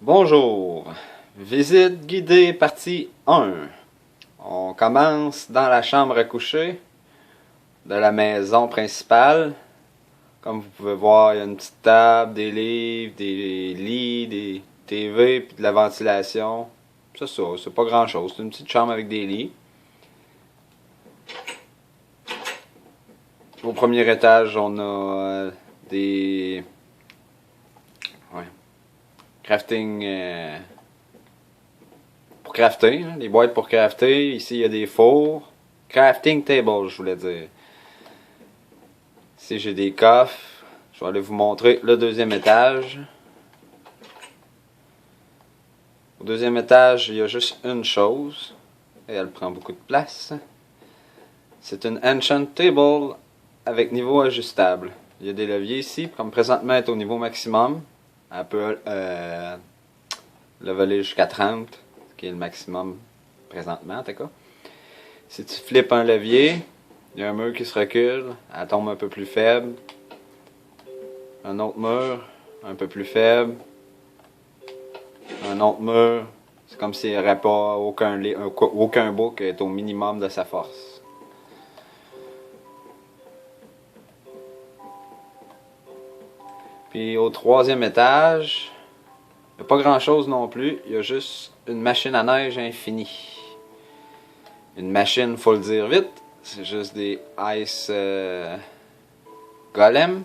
Bonjour, visite guidée partie 1. On commence dans la chambre à coucher de la maison principale. Comme vous pouvez voir, il y a une petite table, des livres, des lits, des TV, puis de la ventilation. C'est pas grand chose, c'est une petite chambre avec des lits. Au premier étage, on a des crafting pour crafter, hein, les boîtes pour crafter. Ici, il y a des fours. Crafting table, je voulais dire. Ici, j'ai des coffres. Je vais aller vous montrer le deuxième étage. Au deuxième étage, il y a juste une chose. Et elle prend beaucoup de place. C'est une Enchant Table avec niveau ajustable. Il y a des leviers ici, comme présentement elle est au niveau maximum. Elle peut leveler jusqu'à 30, qui est le maximum présentement en tout cas. Si tu flippes un levier, il y a un mur qui se recule, elle tombe un peu plus faible. Un autre mur, un peu plus faible. Un autre mur, c'est comme s'il n'y aurait pas aucun bout qui est au minimum de sa force. Puis au troisième étage, il n'y a pas grand chose non plus, il y a juste une machine à neige infinie. Une machine, faut le dire vite, c'est juste des ice golem.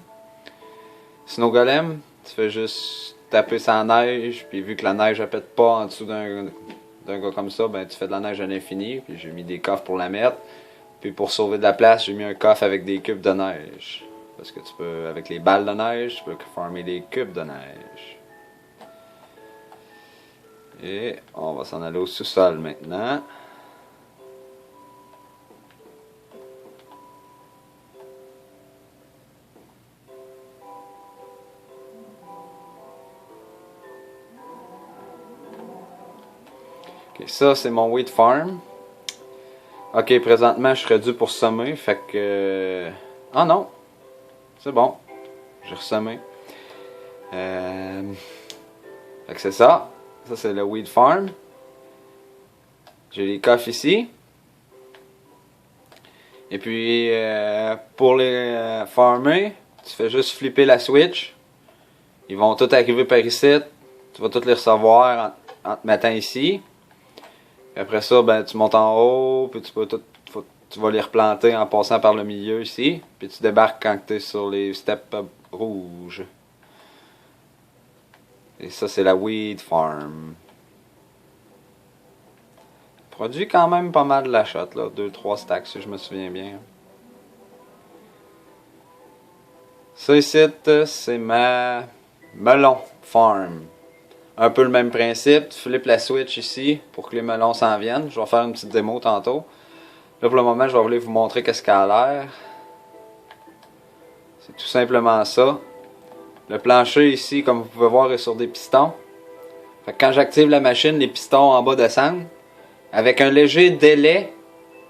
Snow golem, tu fais juste taper sa neige, puis vu que la neige ne pète pas en dessous d'un gars comme ça, ben tu fais de la neige à l'infini, puis j'ai mis des coffres pour la mettre. Puis pour sauver de la place, j'ai mis un coffre avec des cubes de neige. Parce que tu peux, avec les balles de neige, tu peux farmer des cubes de neige. Et on va s'en aller au sous-sol maintenant. Ok, ça c'est mon wheat farm. Ok, présentement je serais dû pour semer, fait que... Ah non! C'est bon, j'ai ressemé. Fait que c'est ça. Ça c'est le wheat farm. J'ai les coffres ici. Et puis pour les farmer, tu fais juste flipper la switch. Ils vont tous arriver par ici. Tu vas tous les recevoir en te mettant ici. Puis après ça, ben tu montes en haut, puis tu vas les replanter en passant par le milieu ici. Puis tu débarques quand tu es sur les steps rouges. Et ça, c'est la Weed Farm. Produit quand même pas mal de la shot, là. 2-3 stacks, si je me souviens bien. Ça ici, c'est ma melon farm. Un peu le même principe. Tu flippes la switch ici pour que les melons s'en viennent. Je vais faire une petite démo tantôt. Là, pour le moment, je vais voler vous montrer qu'est-ce qu'elle a l'air. C'est tout simplement ça. Le plancher ici, comme vous pouvez voir, est sur des pistons. Fait que quand j'active la machine, les pistons en bas descendent. Avec un léger délai,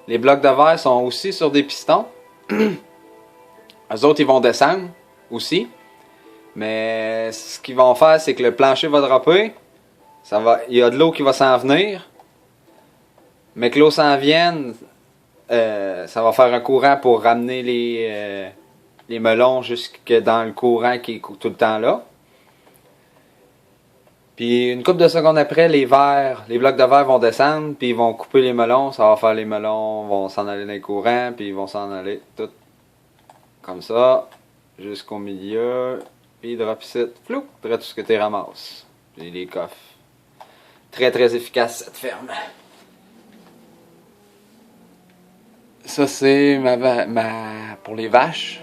les blocs de verre sont aussi sur des pistons. Eux autres, ils vont descendre aussi. Mais ce qu'ils vont faire, c'est que le plancher va dropper. Il y a de l'eau qui va s'en venir. Mais que l'eau s'en vienne, ça va faire un courant pour ramener les melons jusque dans le courant qui est tout le temps là. Puis une couple de secondes après, les blocs de verre vont descendre, puis ils vont couper les melons. Ça va faire les melons vont s'en aller dans le courant, puis ils vont s'en aller tout comme ça, jusqu'au milieu. Puis drop ici, flou, tout ce que tu ramasses. Puis les coffres. Très très efficace cette ferme. Ça c'est pour les vaches.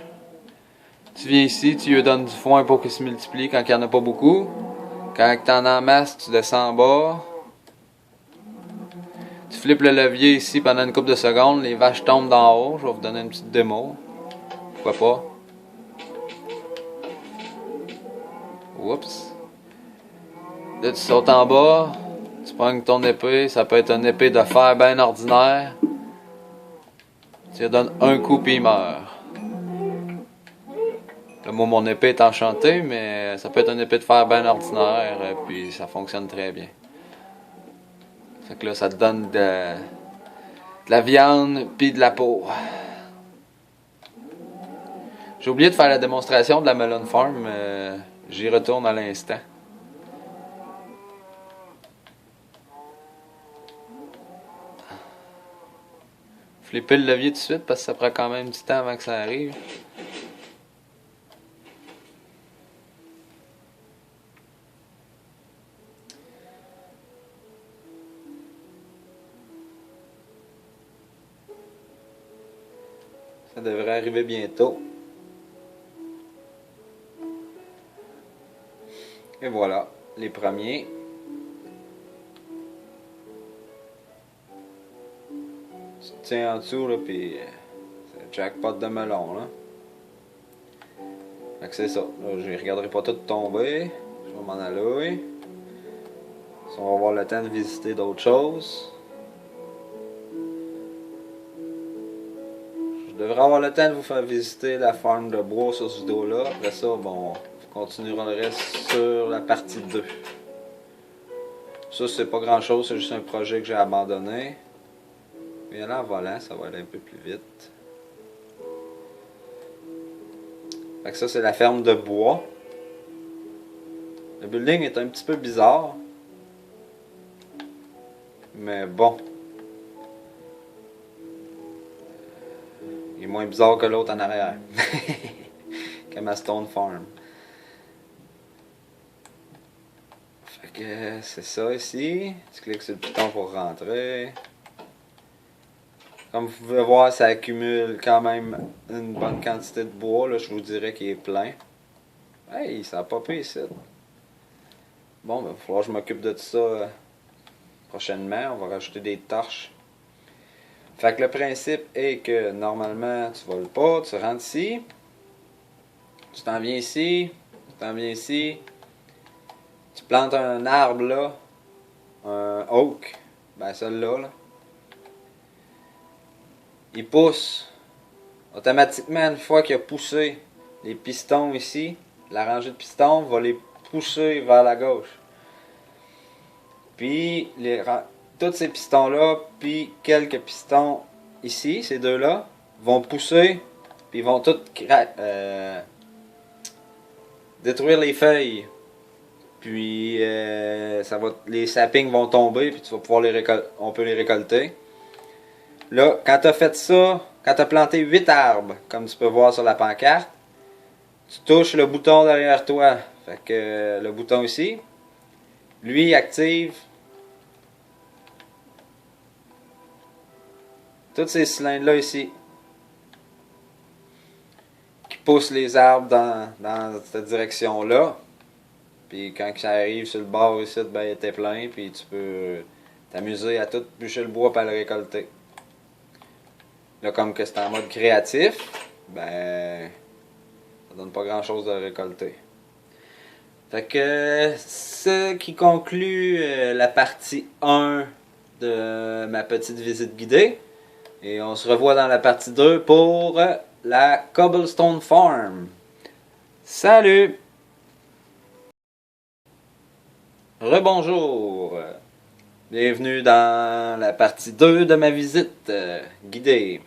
Tu viens ici, tu lui donnes du foin pour qu'il se multiplie quand il n'y en a pas beaucoup. Quand tu en as en masse, tu descends en bas. Tu flippes le levier ici pendant une couple de secondes. Les vaches tombent d'en haut. Je vais vous donner une petite démo. Pourquoi pas? Oups. Là, tu sautes en bas. Tu prends ton épée. Ça peut être une épée de fer bien ordinaire. Tu lui donnes un coup puis il meurt. Là, Moi, mon épée est enchantée, mais ça peut être une épée de fer bien ordinaire, puis ça fonctionne très bien. Fait que là, ça te donne de la viande, puis de la peau. J'ai oublié de faire la démonstration de la Melon Farm, j'y retourne à l'instant. Flipper le levier tout de suite parce que ça prend quand même du temps avant que ça arrive. Ça devrait arriver bientôt. Et voilà, les premiers. Tu te tiens en dessous, là, puis c'est le jackpot de melon, là. Fait que c'est ça. Là, je ne regarderai pas tout tomber. Je vais m'en aller. Si on va avoir le temps de visiter d'autres choses. Je devrais avoir le temps de vous faire visiter la farm de bois sur ce vidéo-là. Après ça, bon, on continuera le reste sur la partie 2. Ça, c'est pas grand-chose, c'est juste un projet que j'ai abandonné. Mais là, en volant, ça va aller un peu plus vite. Fait que ça, c'est la ferme de bois. Le building est un petit peu bizarre. Mais bon. Il est moins bizarre que l'autre en arrière. Que ma Stone Farm. Fait que c'est ça ici. Tu cliques sur le piton pour rentrer. Comme vous pouvez voir, ça accumule quand même une bonne quantité de bois. Là, je vous dirais qu'il est plein. Hey, ça a popé ici. Bon, ben, il va falloir que je m'occupe de tout ça prochainement. On va rajouter des torches. Fait que le principe est que normalement, tu voles pas, tu rentres ici. Tu t'en viens ici. Tu t'en viens ici. Tu plantes un arbre là. Un oak. Ben, celui-là, là. Il pousse. Automatiquement, une fois qu'il a poussé les pistons ici, la rangée de pistons va les pousser vers la gauche. Puis, tous ces pistons-là, puis quelques pistons ici, ces deux-là, vont pousser, puis ils vont tous détruire les feuilles. Puis, les saplings vont tomber, puis tu vas pouvoir on peut les récolter. Là, quand tu as fait ça, quand tu as planté 8 arbres, comme tu peux voir sur la pancarte, tu touches le bouton derrière toi. Fait que le bouton ici, lui active tous ces cylindres-là ici qui poussent les arbres dans cette direction-là. Puis quand ça arrive sur le bord ici, ben, il était plein, puis tu peux t'amuser à tout bûcher le bois pour le récolter. Là, comme que c'est en mode créatif, ben, ça donne pas grand-chose de récolter. Fait que, ce qui conclut la partie 1 de ma petite visite guidée. Et on se revoit dans la partie 2 pour la Cobblestone Farm. Salut! Rebonjour! Bienvenue dans la partie 2 de ma visite guidée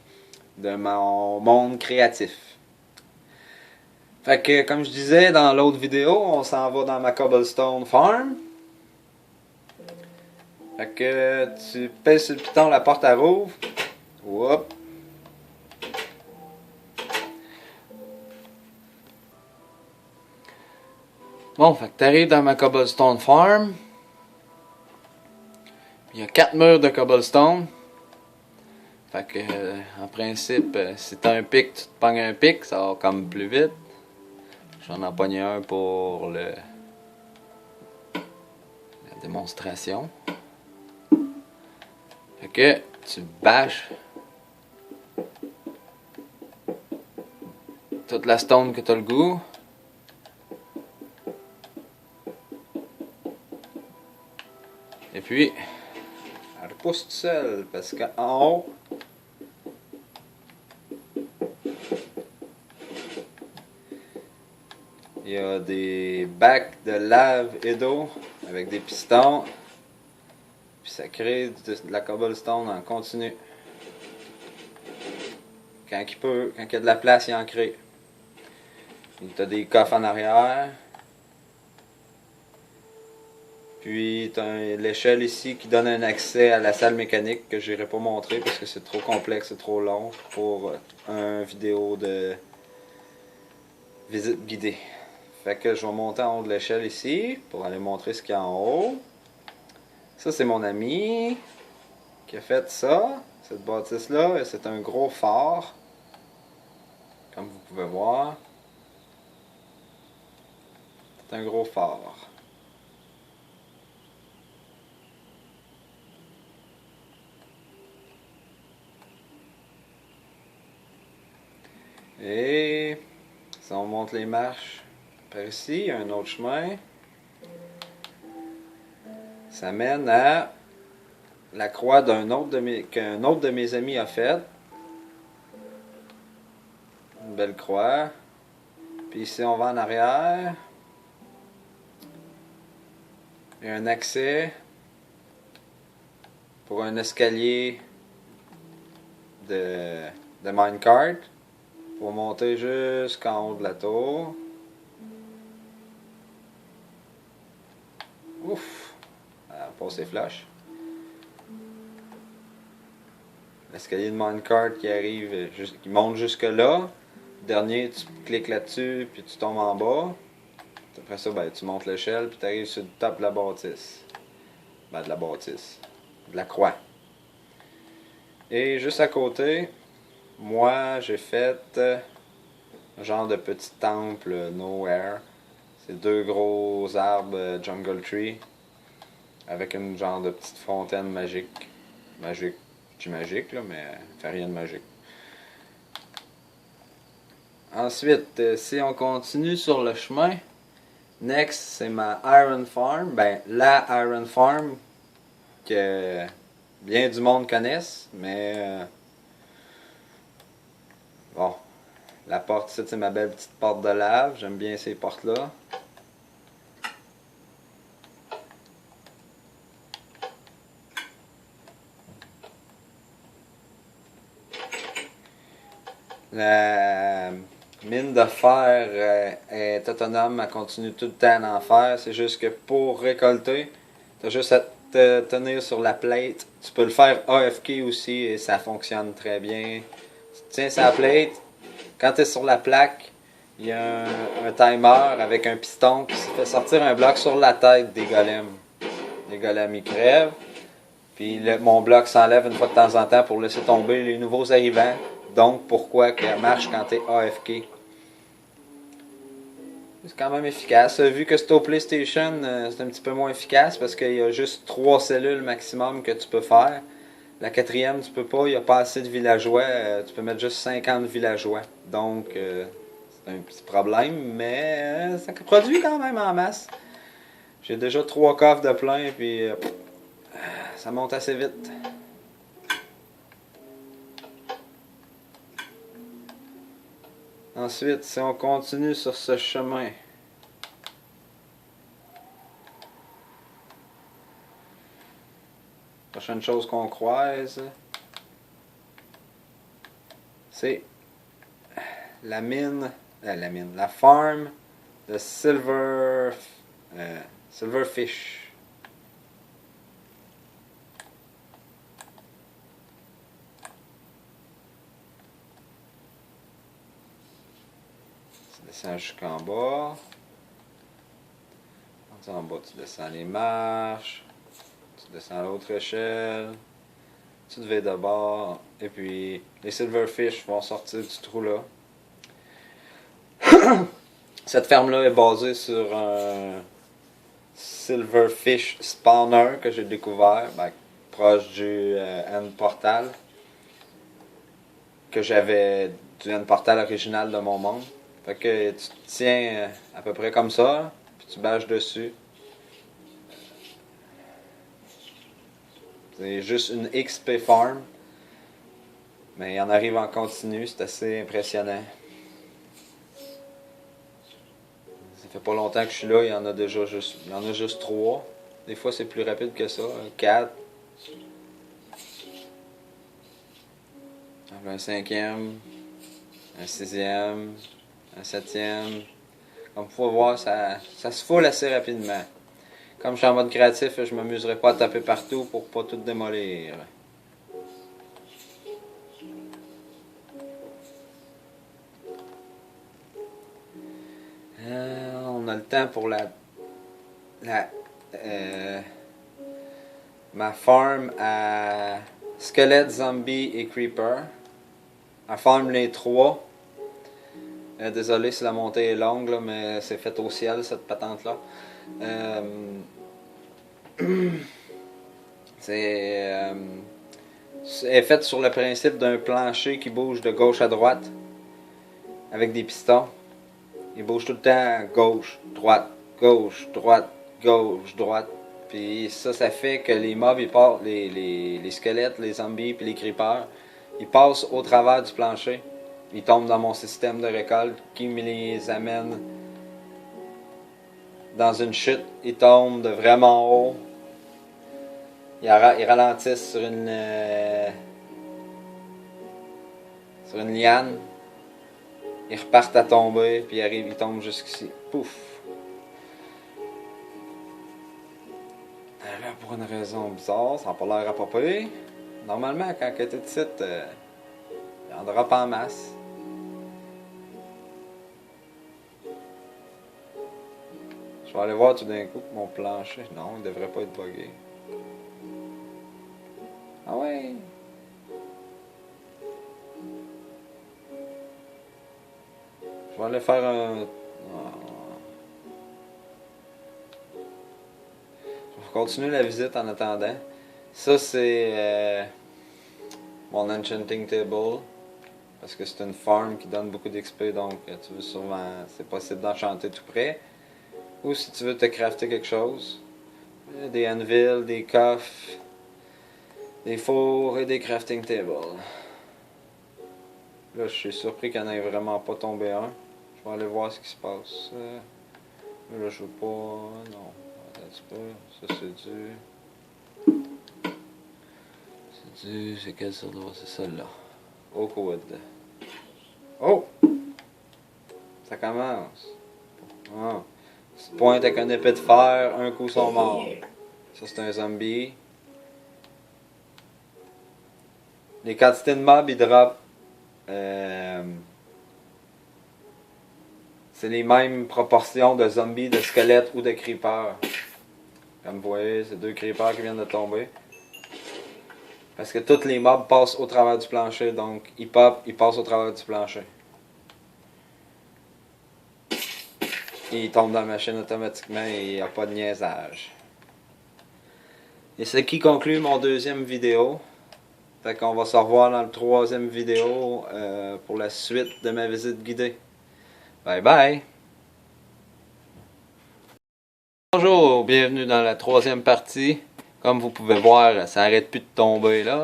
de mon monde créatif. Fait que, comme je disais dans l'autre vidéo, on s'en va dans ma Cobblestone Farm. Fait que tu pèses sur le piton, la porte elle rouvre. Whoop. Bon, fait que t'arrives dans ma Cobblestone Farm. Il y a 4 murs de cobblestone. Fait que, en principe, si t'as un pic, tu te pognes un pic, ça va comme plus vite. J'en ai pogné un pour la démonstration. Fait que, tu bâches toute la stone que t'as le goût. Et puis, elle repousse tout seul parce qu'en haut, Il y a des bacs de lave et d'eau avec des pistons. Puis ça crée de la cobblestone en continu. Quand il peut, quand il y a de la place, il en crée. Tu as des coffres en arrière. Puis tu as l'échelle ici qui donne un accès à la salle mécanique que je n'irai pas montrer parce que c'est trop complexe, c'est trop long pour une vidéo de visite guidée. Fait que je vais monter en haut de l'échelle ici pour aller montrer ce qu'il y a en haut. Ça c'est mon ami qui a fait ça, cette bâtisse là, et c'est un gros phare, comme vous pouvez voir. C'est un gros phare. Et si on monte les marches par ici, il y a un autre chemin. Ça mène à la croix qu'un autre de mes amis a faite. Une belle croix. Puis ici on va en arrière. Il y a un accès pour un escalier de minecart pour monter jusqu'en haut de la tour. Ouf! Passer flash. L'escalier de minecart qui arrive, qui monte jusque là. Dernier, tu cliques là-dessus, puis tu tombes en bas. Après ça, ben, tu montes l'échelle, puis tu arrives sur le top de la bâtisse. Ben, de la bâtisse. De la croix. Et juste à côté, moi, j'ai fait un genre de petit temple nowhere. C'est deux gros arbres jungle tree avec une genre de petite fontaine magique. Magique, je dis magique là, mais fait rien de magique. Ensuite, si on continue sur le chemin, next c'est ma Iron Farm. Ben, la Iron Farm que bien du monde connaisse, mais bon, la porte, c'est ma belle petite porte de lave. J'aime bien ces portes-là. La mine de fer est autonome, elle continue tout le temps d'en faire. C'est juste que pour récolter, tu as juste à te tenir sur la plate. Tu peux le faire AFK aussi et ça fonctionne très bien. Tu tiens sur la plate, quand tu es sur la plaque, il y a un timer avec un piston qui fait sortir un bloc sur la tête des golems. Les golems ils crèvent. Puis mon bloc s'enlève une fois de temps en temps pour laisser tomber les nouveaux arrivants. Donc, pourquoi qu'elle marche quand t'es AFK? C'est quand même efficace. Vu que c'est au PlayStation, c'est un petit peu moins efficace parce qu'il y a juste 3 cellules maximum que tu peux faire. La quatrième, tu peux pas, il n'y a pas assez de villageois. Tu peux mettre juste 50 villageois. Donc, c'est un petit problème, mais ça produit quand même en masse. J'ai déjà 3 coffres de plein, puis ça monte assez vite. Ensuite, si on continue sur ce chemin, prochaine chose qu'on croise, c'est la mine, la farm de Silverfish. Tu descends jusqu'en bas. En bas, tu descends les marches. Tu descends l'autre échelle. Tu te vas d'abord. Et puis, les Silverfish vont sortir du trou là. Cette ferme-là est basée sur un Silverfish spawner que j'ai découvert, proche du end portal. Que j'avais du end portal original de mon monde. Fait que tu te tiens à peu près comme ça, puis tu bâches dessus. C'est juste une XP farm. Mais il en arrive en continu, c'est assez impressionnant. fait pas longtemps que je suis là, il y en a déjà juste 3. Des fois c'est plus rapide que ça, 4. Un 5e, un 6e, un 7e. Comme vous pouvez voir, ça se foule assez rapidement. Comme je suis en mode créatif, je m'amuserai pas à taper partout pour pas tout démolir. On a le temps pour ma farm à squelette, zombie et creeper. Elle farm les 3. Désolé si la montée est longue, là, mais c'est fait au ciel cette patente-là. C'est faite sur le principe d'un plancher qui bouge de gauche à droite avec des pistons. Il bouge tout le temps gauche, droite, gauche, droite, gauche, droite. Puis ça fait que les mobs, les squelettes, les zombies puis les creepers, ils passent au travers du plancher. Ils tombent dans mon système de récolte qui me les amène dans une chute. Ils tombent de vraiment haut. Ils ralentissent sur une liane. Ils repartent à tomber, puis ils tombent jusqu'ici. Pouf! Là, pour une raison bizarre, ça n'a pas l'air à popper. Normalement, quand tu es ici, il en drop en masse. Je vais aller voir tout d'un coup mon plancher. Non, il devrait pas être buggé. Ah ouais! Je vais aller faire un... Je vais continuer la visite en attendant. Ça, c'est mon enchanting table. Parce que c'est une farm qui donne beaucoup d'XP, donc tu veux sûrement... C'est possible d'enchanter tout près. Ou si tu veux te crafter quelque chose. Des anvils, des coffres, des fours et des crafting tables. Là, je suis surpris qu'il n'y en ait vraiment pas tombé un. Je vais aller voir ce qui se passe. Là, je veux pas... Non. Attends un petit peu. Ça, c'est du... C'est quelle sorte de... C'est celle-là. Oakwood. Oh! Ça commence. Ah. Tu te pointes avec un épée de fer, un coup, ils sont morts. Ça, c'est un zombie. Les quantités de mobs, ils drop. C'est les mêmes proportions de zombies, de squelettes ou de creepers. Comme vous voyez, c'est 2 creepers qui viennent de tomber. Parce que tous les mobs passent au travers du plancher, donc ils pop, ils passent au travers du plancher. Et ils tombent dans la machine automatiquement et il n'y a pas de niaisage. Et c'est ce qui conclut mon 2e vidéo. Fait qu'on va se revoir dans le 3e vidéo pour la suite de ma visite guidée. Bye bye! Bonjour, bienvenue dans la 3e partie. Comme vous pouvez voir, ça arrête plus de tomber là.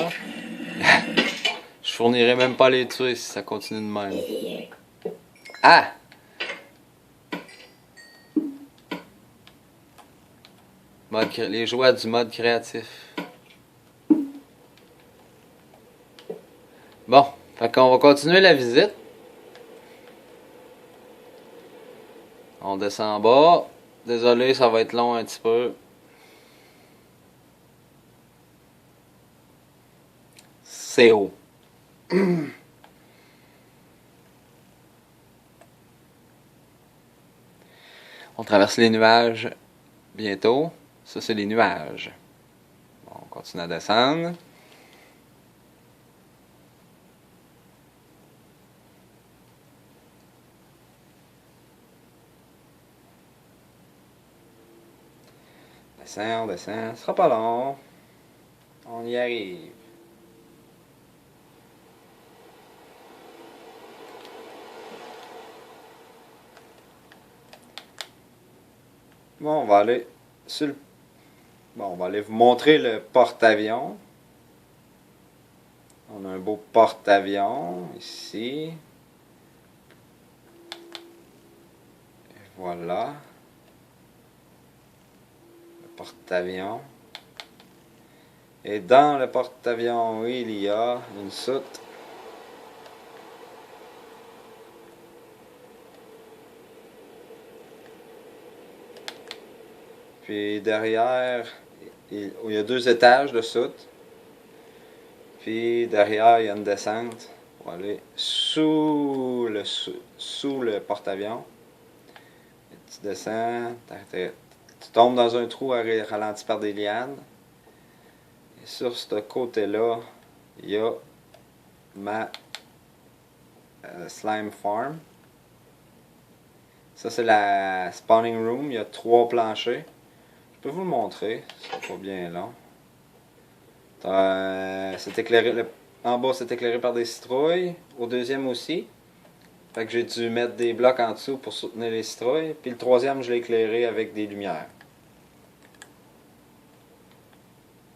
Je fournirai même pas les tuer si ça continue de même. Ah! Les joies du mode créatif. Bon, fait qu'on va continuer la visite. On descend en bas. Désolé, ça va être long un petit peu. C'est haut. On traverse les nuages bientôt. Ça, c'est les nuages. Bon, on continue à descendre. On descend. Ce sera pas long. On y arrive. Bon, on va aller sur le... Bon, on va aller vous montrer le porte-avions. On a un beau porte-avions ici. Voilà. Le porte-avions. Et dans le porte-avions, il y a une soute. Puis derrière, il y a 2 étages de soute. Puis derrière, il y a une descente pour aller sous le porte-avions. Tu descends, tu tombes dans un trou ralenti par des lianes. Et sur ce côté-là, il y a ma slime farm. Ça, c'est la spawning room. Il y a 3 planchers. Je peux vous le montrer, c'est pas bien long. C'est éclairé, en bas, c'est éclairé par des citrouilles. Au deuxième aussi. Fait que j'ai dû mettre des blocs en dessous pour soutenir les citrouilles. Puis le troisième, je l'ai éclairé avec des lumières.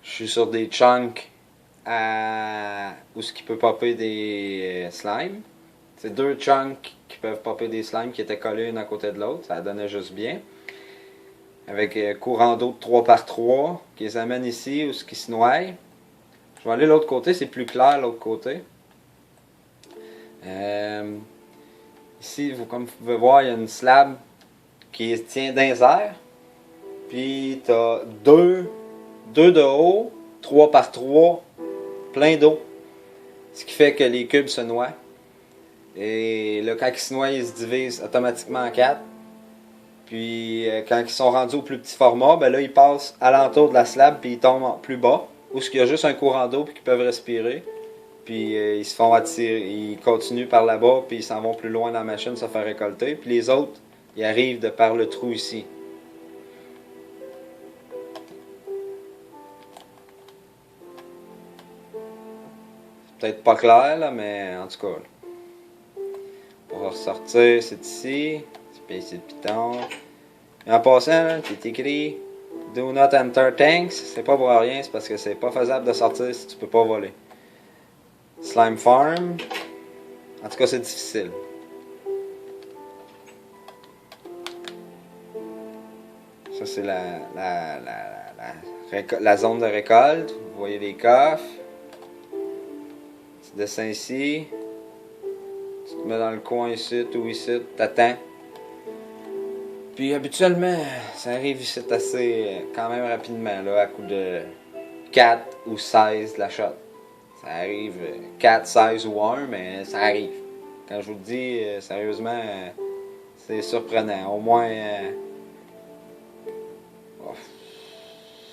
Je suis sur des chunks où ce qui peut popper des slimes. C'est 2 chunks qui peuvent popper des slimes qui étaient collés une à côté de l'autre. Ça donnait juste bien. Avec courant d'eau de 3 par 3 qui les amène ici où ce qui se noie. Je vais aller de l'autre côté, c'est plus clair l'autre côté. Ici, comme vous pouvez voir, il y a une slab qui tient dans les airs. Puis tu as 2 de haut, 3 par 3, plein d'eau. Ce qui fait que les cubes se noient. Et là, quand ils se noient, ils se divisent automatiquement en 4. Puis quand ils sont rendus au plus petit format, ben là, ils passent alentour de la slab puis ils tombent plus bas. Où il y a juste un courant d'eau puis qu'ils peuvent respirer. Puis ils se font attirer, ils continuent par là-bas puis ils s'en vont plus loin dans la machine se faire récolter. Puis les autres, ils arrivent de par le trou ici. Peut-être pas clair là, mais en tout cas. Là. Pour ressortir, c'est ici. Tu peux ici le piton. Et en passant, c'est écrit Do not enter tanks. C'est pas pour rien, c'est parce que c'est pas faisable de sortir si tu peux pas voler. Slime farm. En tout cas, c'est difficile. Ça, c'est la zone de récolte. Vous voyez les coffres. Tu descends ici. Tu te mets dans le coin ici ou ici. T'attends. Puis habituellement, ça arrive ici assez quand même rapidement, là, à coup de 4 ou 16 de la shot. Ça arrive 4, 16 ou 1, mais ça arrive. Quand je vous le dis, sérieusement, c'est surprenant. Au moins,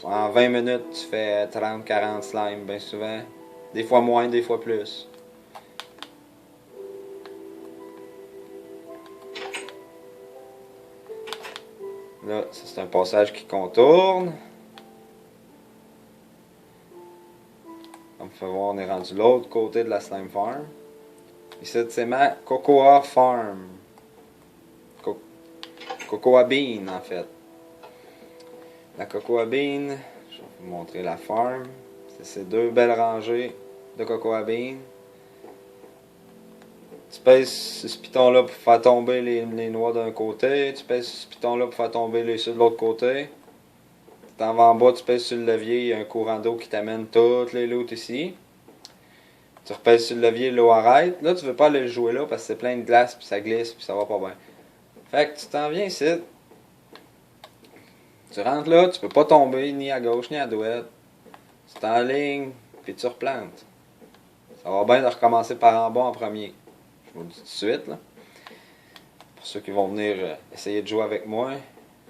en 20 minutes, tu fais 30, 40 slimes, bien souvent. Des fois moins, des fois plus. Là, ça c'est un passage qui contourne. Comme vous pouvez voir, on est rendu de l'autre côté de la slime farm. Ici, c'est ma cocoa farm. Cocoa bean, en fait. La cocoa bean, je vais vous montrer la farm. C'est ces 2 belles rangées de cocoa bean. Tu pèses ce piton-là pour faire tomber les noix d'un côté. Tu pèses ce piton-là pour faire tomber les ceux de l'autre côté. Tu t'en vas en bas, tu pèses sur le levier, il y a un courant d'eau qui t'amène toutes les loots ici. Tu repèses sur le levier, l'eau arrête. Là, tu veux pas aller jouer là parce que c'est plein de glace, puis ça glisse, puis ça va pas bien. Fait que tu t'en viens ici. Tu rentres là, tu peux pas tomber ni à gauche ni à droite. Tu t'enlignes, puis tu replantes. Ça va bien de recommencer par en bas en premier. Je vous le dis tout de suite, là. Pour ceux qui vont venir essayer de jouer avec moi,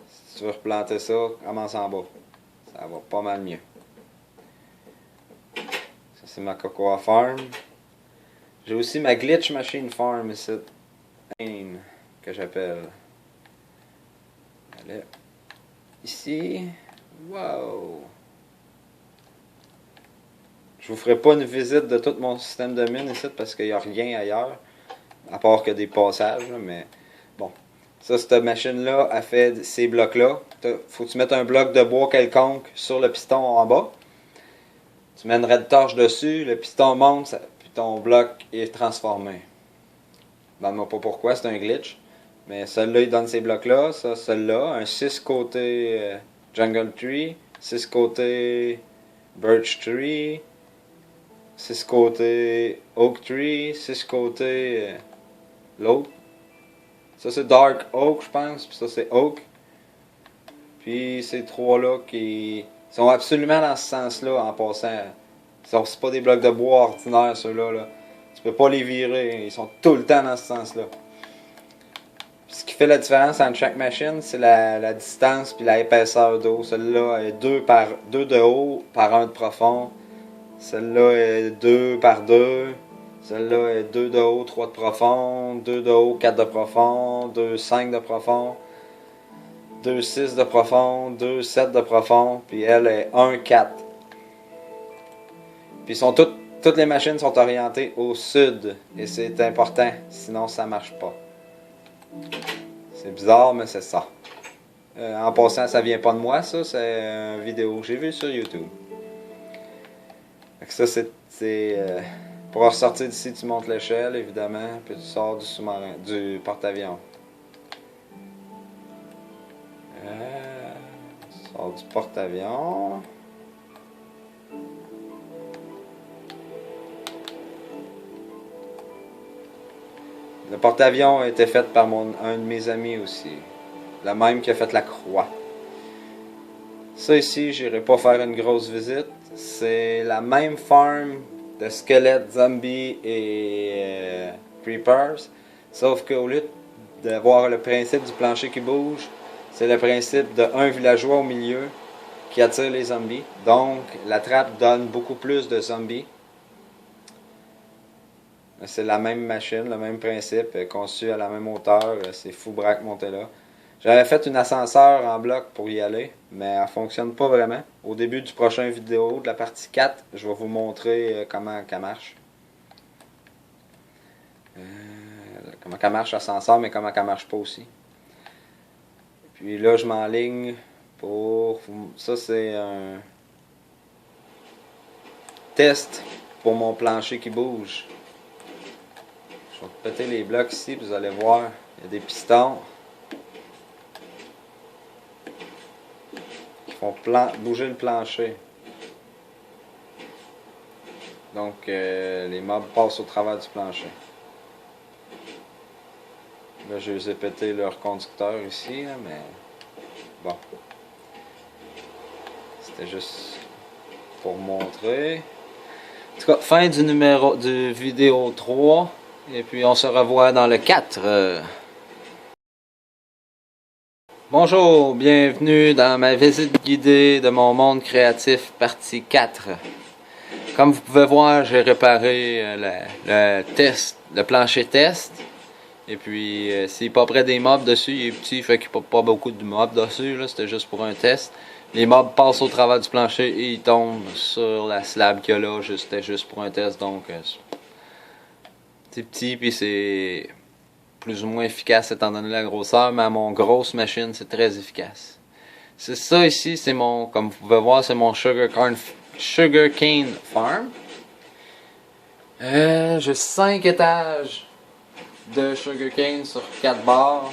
si tu veux replanter ça, commence en bas. Ça va pas mal mieux. Ça, c'est ma cocoa farm. J'ai aussi ma glitch machine farm ici. Que j'appelle. Allez. Ici. Wow! Je vous ferai pas une visite de tout mon système de mine ici parce qu'il n'y a rien ailleurs. À part que des passages, là, mais bon. Ça, cette machine-là a fait ces blocs-là. Faut que tu mettes un bloc de bois quelconque sur le piston en bas. Tu mets une red torche dessus, le piston monte, puis ton bloc est transformé. Demande-moi pas pourquoi, c'est un glitch. Mais celui-là, il donne ces blocs-là. Ça, celui-là. Un 6 côté Jungle Tree. 6 côté Birch Tree. 6 côté Oak Tree. 6 côté l'autre. Ça, c'est Dark Oak, je pense. Puis ça, c'est Oak. Puis ces trois-là qui sont absolument dans ce sens-là en passant. C'est pas des blocs de bois ordinaires, ceux-là. Là. Tu peux pas les virer. Ils sont tout le temps dans ce sens-là. Ce qui fait la différence entre chaque machine, c'est la distance puis la épaisseur d'eau. Celle-là est 2 de haut par 1 de profond. Celle-là est 2 par 2. Celle-là est 2 de haut, 3 de profond. 2 de haut, 4 de profond. 2, 5 de profond. 2, 6 de profond. 2, 7 de profond. Puis elle est 1, 4. Puis toutes les machines sont orientées au sud. Et c'est important, sinon ça marche pas. C'est bizarre, mais c'est ça. En passant, ça vient pas de moi, ça. C'est une vidéo que j'ai vue sur YouTube. Fait que ça, c'est pour ressortir d'ici, tu montes l'échelle, évidemment. Puis tu sors du sous-marin, du porte-avions. Tu sors du porte-avions. Le porte-avions a été fait par un de mes amis aussi. Le même qui a fait la croix. Ça ici, j'irai pas faire une grosse visite. C'est la même farm de squelettes, zombies et creepers. Sauf qu'au lieu d'avoir le principe du plancher qui bouge, c'est le principe d'un villageois au milieu qui attire les zombies. Donc la trappe donne beaucoup plus de zombies. C'est la même machine, le même principe, conçu à la même hauteur. C'est fou braque monter là. J'avais fait une ascenseur en bloc pour y aller, mais elle ne fonctionne pas vraiment. Au début du prochain vidéo, de la partie 4, je vais vous montrer comment elle marche. Comment elle marche l'ascenseur, mais comment elle marche pas aussi. Puis là, je m'enligne pour... Ça, c'est un test pour mon plancher qui bouge. Je vais péter les blocs ici, vous allez voir, il y a des pistons qui font bouger le plancher. Donc, les mobs passent au travers du plancher. Là, je les ai pété leur conducteur ici, là, mais bon. C'était juste pour montrer. En tout cas, fin du vidéo 3. Et puis on se revoit dans le 4. Bonjour, bienvenue dans ma visite guidée de mon monde créatif partie 4. Comme vous pouvez voir, j'ai réparé le plancher test. Et puis s'il n'est pas près des mobs dessus, il est petit, fait qu'il n'y a pas beaucoup de mobs dessus, c'était juste pour un test. Les mobs passent au travers du plancher et ils tombent sur la slab qu'il y a là, c'était juste pour un test, donc c'est petit puis c'est plus ou moins efficace étant donné la grosseur, mais à mon grosse machine, c'est très efficace. C'est ça ici, c'est mon, comme vous pouvez voir, c'est mon sugarcane farm. J'ai 5 étages de sugarcane sur 4 barres.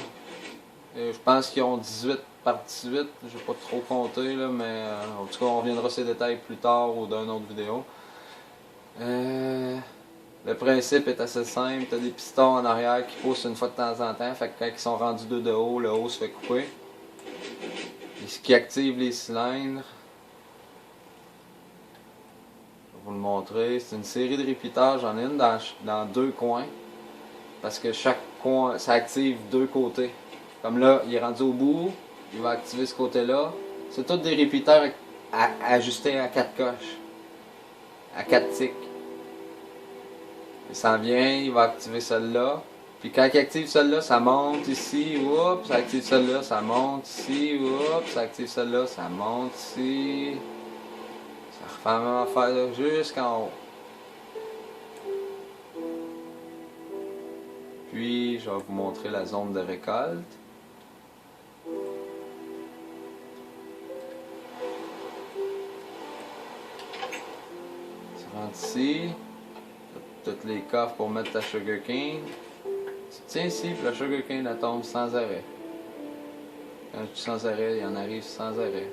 Je pense qu'ils ont 18 par 18, je vais pas trop compter là, mais en tout cas on reviendra sur ces détails plus tard ou dans une autre vidéo. Le principe est assez simple, tu as des pistons en arrière qui poussent une fois de temps en temps, fait que quand ils sont rendus 2 de haut, le haut se fait couper. Et ce qui active les cylindres, je vais vous le montrer, c'est une série de repeaters, j'en ai une dans 2 coins, parce que chaque coin, ça active 2 côtés. Comme là, il est rendu au bout, il va activer ce côté-là. C'est tous des repeaters ajustés à 4 coches, à 4 ticks. Il s'en vient, il va activer celle-là. Puis quand il active celle-là, ça monte ici, oups, ça active celle-là, ça monte ici, oups, ça active celle-là, ça monte ici. Ça refait la même affaire jusqu'en haut. Puis je vais vous montrer la zone de récolte. Tu rentres ici. Toutes les coffres pour mettre ta sugarcane. Tu tiens ici, puis le sugarcane elle tombe sans arrêt. Quand je dis sans arrêt, il en arrive sans arrêt.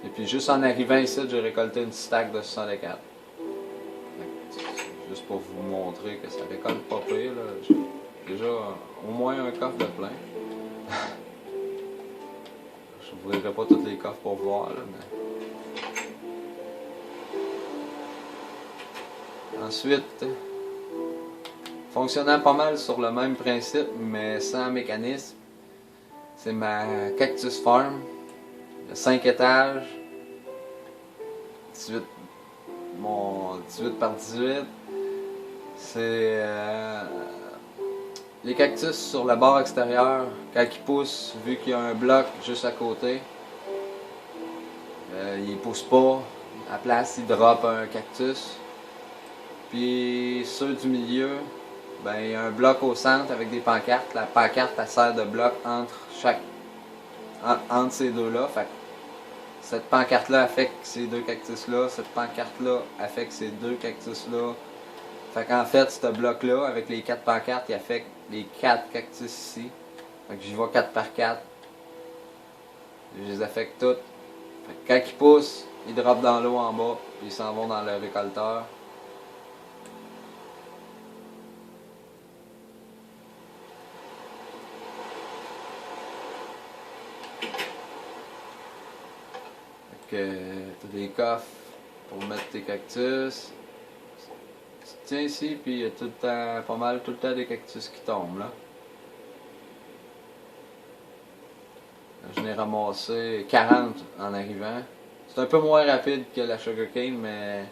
Et puis juste en arrivant ici, j'ai récolté une stack de 64. Juste pour vous montrer que ça récolte pas pire. J'ai déjà au moins un coffre de plein. Je n'ouvrirai pas tous les coffres pour voir, là, mais... Ensuite, fonctionnant pas mal sur le même principe, mais sans mécanisme, c'est ma Cactus Farm, de 5 étages, 18, mon 18 par 18. C'est les cactus sur la barre extérieure, quand ils poussent, vu qu'il y a un bloc juste à côté, ils poussent pas. À la place, ils droppent un cactus. Puis ceux du milieu, ben, il y a un bloc au centre avec des pancartes. La pancarte, elle sert de bloc entre ces deux-là. Fait que cette pancarte-là affecte ces deux cactus-là. Cette pancarte-là affecte ces deux cactus-là. Fait qu'en fait, ce bloc-là, avec les 4 pancartes, il affecte les 4 cactus ici. Fait que j'y vais 4 par 4. Je les affecte toutes. Fait que quand ils poussent, ils droppent dans l'eau en bas, puis ils s'en vont dans le récolteur. Fait que t'as des coffres pour mettre tes cactus. Tu tiens ici, puis il y a tout le temps, pas mal, tout le temps des cactus qui tombent là. Je n'ai ramassé 40 en arrivant. C'est un peu moins rapide que la sugarcane, mais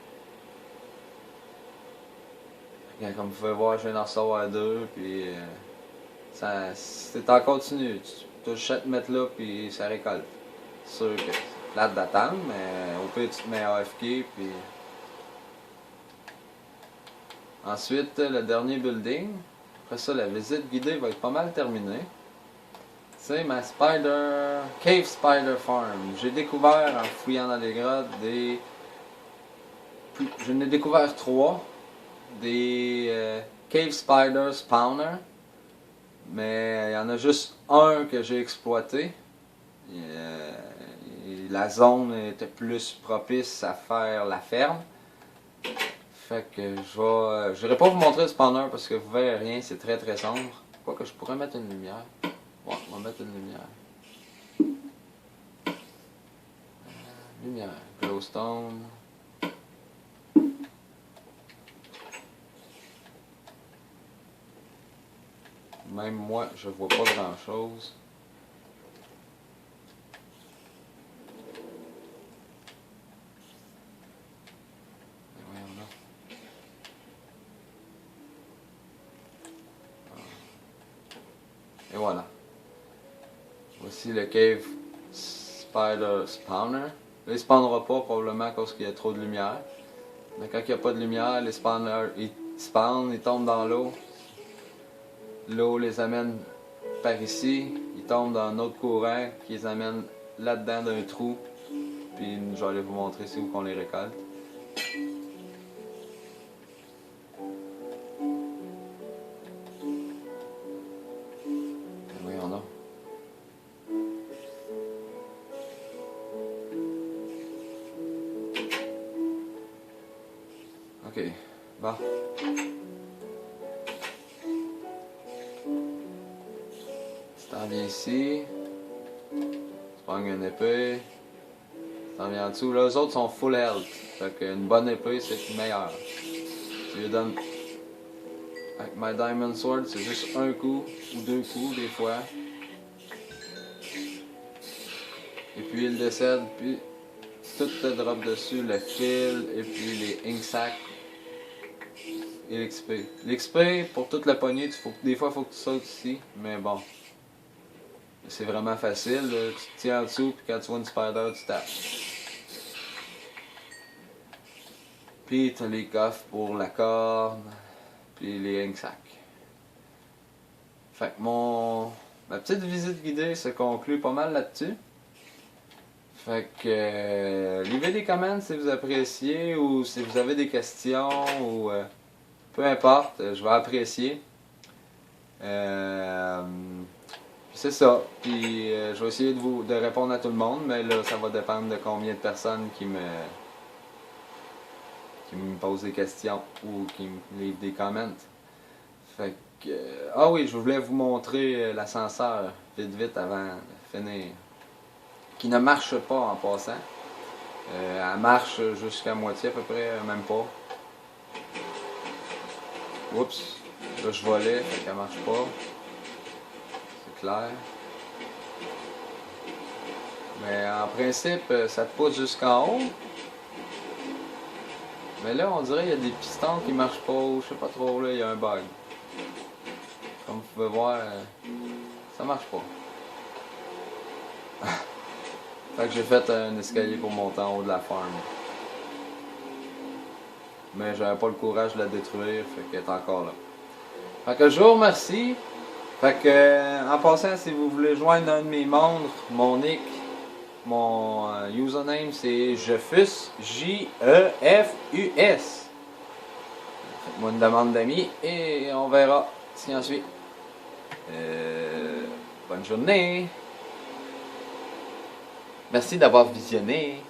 comme vous pouvez voir, je viens d'en recevoir 2, puis c'est en continu. Tu touches à te mettre là, puis ça récolte. C'est sûr que c'est plate d'attendre, mais au pire tu te mets AFK, puis... Ensuite, le dernier building. Après ça, la visite guidée va être pas mal terminée. C'est ma Cave Spider Farm. J'ai découvert en fouillant dans les grottes je n'ai découvert 3. Des Cave Spider Spawner. Mais il y en a juste un que j'ai exploité. La zone était plus propice à faire la ferme. Fait que je n'irai pas vous montrer le spawner parce que vous verrez rien, c'est très très sombre. Quoique je pourrais mettre une lumière. Ouais, on va mettre une lumière. Lumière, glowstone. Même moi, je vois pas grand chose. Et voilà. Voici le Cave Spider Spawner. Là, il ne spawnera pas probablement parce qu'il y a trop de lumière. Mais quand il n'y a pas de lumière, les spawners ils spawnent, ils tombent dans l'eau. L'eau les amène par ici. Ils tombent dans un autre courant qui les amène là-dedans d'un trou. Puis je vais aller vous montrer c'est où qu'on les récolte. Ok, bon. Tu t'en viens ici. Tu prends une épée. Tu t'en viens en dessous. Là, les autres sont full health. Fait qu'une bonne épée, c'est meilleur. Tu lui donnes. Avec my Diamond Sword, c'est juste un coup ou 2 coups des fois. Et puis il décède, puis tout te drop dessus, le fil, et puis les ink sacs. Et l'XP. L'XP, pour toute la poignée, des fois il faut que tu sautes ici, mais bon. C'est vraiment facile, là. Tu te tiens en dessous, puis quand tu vois une spider, tu tapes. Puis tu as les coffres pour la corne, puis les ink sacs. Fait que ma petite visite guidée se conclut pas mal là-dessus. Fait que, leavez des commentaires si vous appréciez, ou si vous avez des questions, ou... peu importe, je vais apprécier. C'est ça. Puis je vais essayer de répondre à tout le monde, mais là, ça va dépendre de combien de personnes qui me posent des questions ou qui me livrent des comments. Fait que. Ah oui, je voulais vous montrer l'ascenseur vite avant de finir. Qui ne marche pas en passant. Elle marche jusqu'à moitié à peu près, même pas. Oups, là je volais, fait qu'elle marche pas. C'est clair. Mais en principe, ça te pousse jusqu'en haut. Mais là, on dirait qu'il y a des pistons qui marchent pas, ou je sais pas trop, là, il y a un bug. Comme vous pouvez voir, ça marche pas. Fait que j'ai fait un escalier pour monter en haut de la farm. Mais j'avais pas le courage de la détruire, fait qu'elle est encore là. Fait que je vous remercie. Fait que, en passant, si vous voulez joindre un de mes membres, mon nick, mon username c'est Jefus, J-E-F-U-S. Faites-moi une demande d'amis et on verra ce qui en suit. Bonne journée. Merci d'avoir visionné.